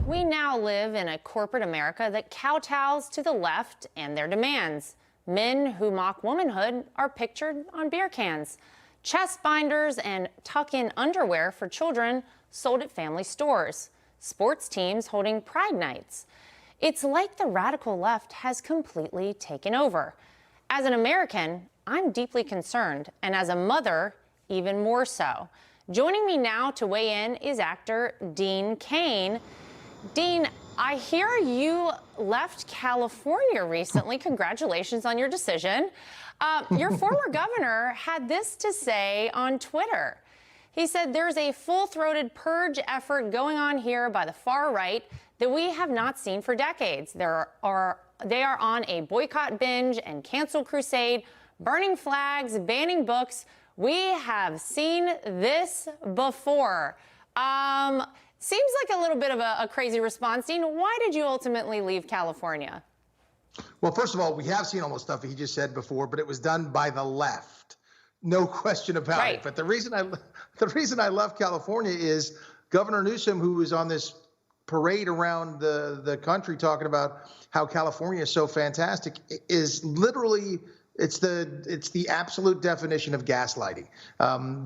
We now live in a corporate America that kowtows to the left and their demands. Men who mock womanhood are pictured on beer cans. Chest binders and tuck-in underwear for children sold at family stores. Sports teams holding pride nights. It's like the radical left has completely taken over. As an American, I'm deeply concerned, and as a mother, even more so. Joining me now to weigh in is actor Dean Cain. Dean, I hear you left California recently. Congratulations on your decision. Your former governor had this to say on Twitter. He said there's a full-throated purge effort going on here by the far right that we have not seen for decades. They are on a boycott binge and cancel crusade, burning flags, banning books. We have seen this before. Seems like a little bit of a crazy response. Dean, why did you ultimately leave California? Well, first of all, we have seen all the stuff he just said before, but it was done by the left. No question about it. But the reason I left California is Governor Newsom, who was on this parade around the country talking about how California is so fantastic, is literally it's the absolute definition of gaslighting.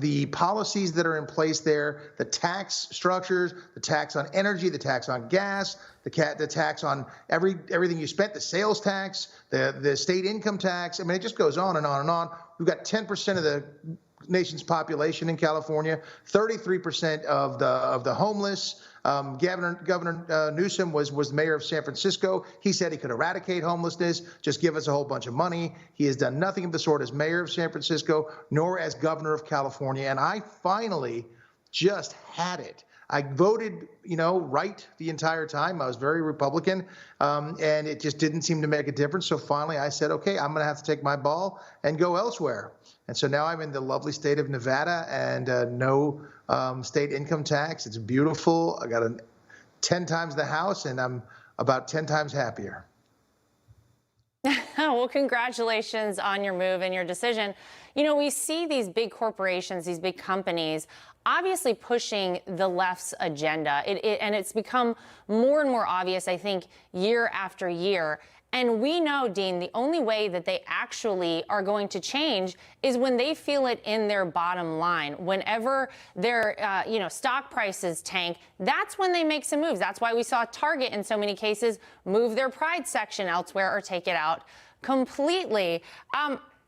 The policies that are in place there, the tax structures, the tax on energy, the tax on gas, the tax on everything you spent, the sales tax, the state income tax. I mean, it just goes on and on and on. We've got 10% of the nation's population in California, 33% of the homeless. Governor Newsom was mayor of San Francisco. He said he could eradicate homelessness, just give us a whole bunch of money. He has done nothing of the sort as mayor of San Francisco, nor as governor of California. And I finally just had it. I voted, right the entire time. I was very Republican, and it just didn't seem to make a difference. So finally I said, okay, I'm going to have to take my ball and go elsewhere. And so now I'm in the lovely state of Nevada, and no state income tax. It's beautiful. I got 10 times the house, and I'm about 10 times happier. Well, congratulations on your move and your decision. We see these big corporations, these big companies, obviously pushing the left's agenda. And it's become more and more obvious, I think, year after year. And we know, Dean, the only way that they actually are going to change is when they feel it in their bottom line. Whenever their, stock prices tank, that's when they make some moves. That's why we saw Target, in so many cases, move their Pride section elsewhere or take it out completely.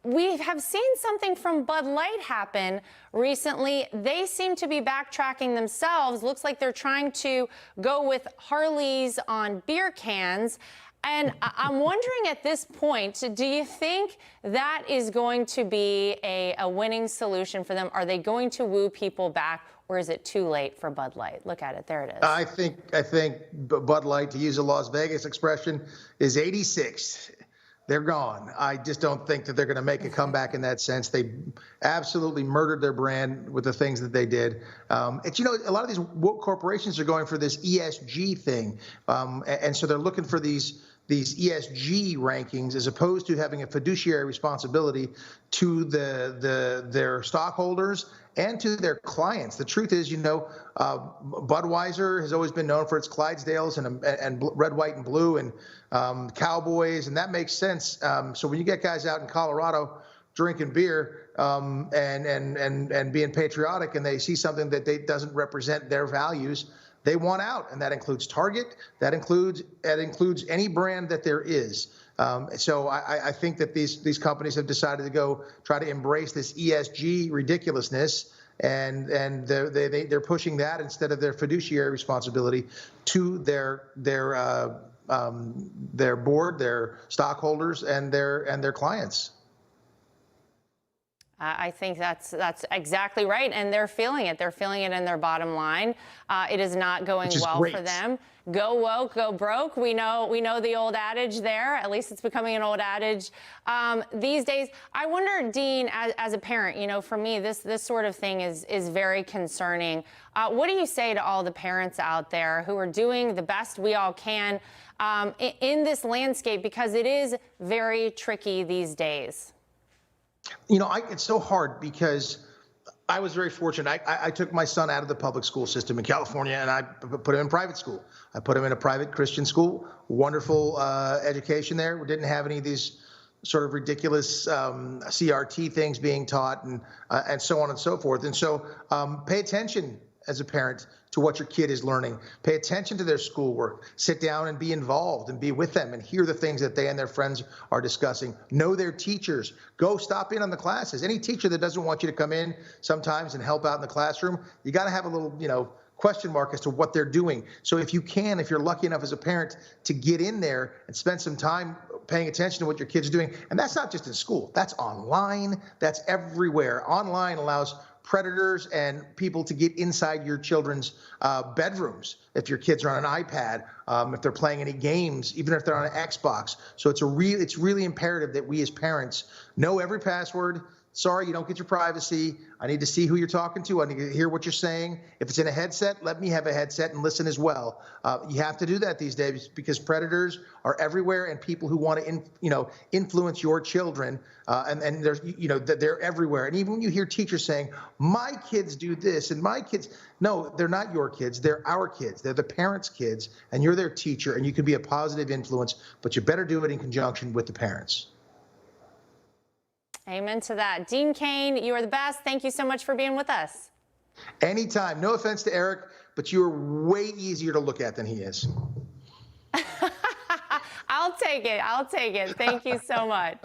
We have seen something from Bud Light happen recently. They seem to be backtracking themselves. Looks like they're trying to go with Harleys on beer cans. And I'm wondering at this point, do you think that is going to be a winning solution for them? Are they going to woo people back, or is it too late for Bud Light? Look at it. There it is. I think Bud Light, to use a Las Vegas expression, is 86. They're gone. I just don't think that they're going to make a comeback in that sense. They absolutely murdered their brand with the things that they did. A lot of these woke corporations are going for this ESG thing, and so they're looking for these ESG rankings as opposed to having a fiduciary responsibility to their stockholders and to their clients. The truth is, Budweiser has always been known for its Clydesdales and red, white, and blue, and cowboys, and that makes sense. So when you get guys out in Colorado drinking beer and being patriotic, and they see something that doesn't represent their values, they want out, and that includes Target. That includes any brand that there is. So I think that these companies have decided to go try to embrace this ESG ridiculousness, and they're pushing that instead of their fiduciary responsibility to their board, their stockholders, and their clients. I think that's exactly right, and they're feeling it. They're feeling it in their bottom line. It is not going well for them. Go woke, go broke. We know the old adage there. At least it's becoming an old adage these days. I wonder, Dean, as a parent, for me, this sort of thing is very concerning. What do you say to all the parents out there who are doing the best we all can in this landscape, because it is very tricky these days? It's so hard because I was very fortunate. I took my son out of the public school system in California, and I put him in private school. I put him in a private Christian school. Wonderful education there. We didn't have any of these sort of ridiculous CRT things being taught, and so on and so forth. And so pay attention as a parent to what your kid is learning. Pay attention to their schoolwork. Sit down and be involved and be with them and hear the things that they and their friends are discussing. Know their teachers. Go stop in on the classes. Any teacher that doesn't want you to come in sometimes and help out in the classroom, you got to have a little, question mark as to what they're doing. So if you're lucky enough as a parent to get in there and spend some time paying attention to what your kids are doing, and that's not just in school, that's online, that's everywhere. Online allows predators and people to get inside your children's bedrooms if your kids are on an iPad, if they're playing any games, even if they're on an Xbox. So it's really imperative that we as parents know every password. Sorry, you don't get your privacy. I need to see who you're talking to. I need to hear what you're saying. If it's in a headset, let me have a headset and listen as well. You have to do that these days because predators are everywhere, and people who want to, influence your children, and there's, they're everywhere. And even when you hear teachers saying, "My kids do this," and "my kids," no, they're not your kids. They're our kids. They're the parents' kids, and you're their teacher, and you can be a positive influence, but you better do it in conjunction with the parents. Amen to that. Dean Cain, you are the best. Thank you so much for being with us. Anytime. No offense to Eric, but you're way easier to look at than he is. I'll take it. Thank you so much.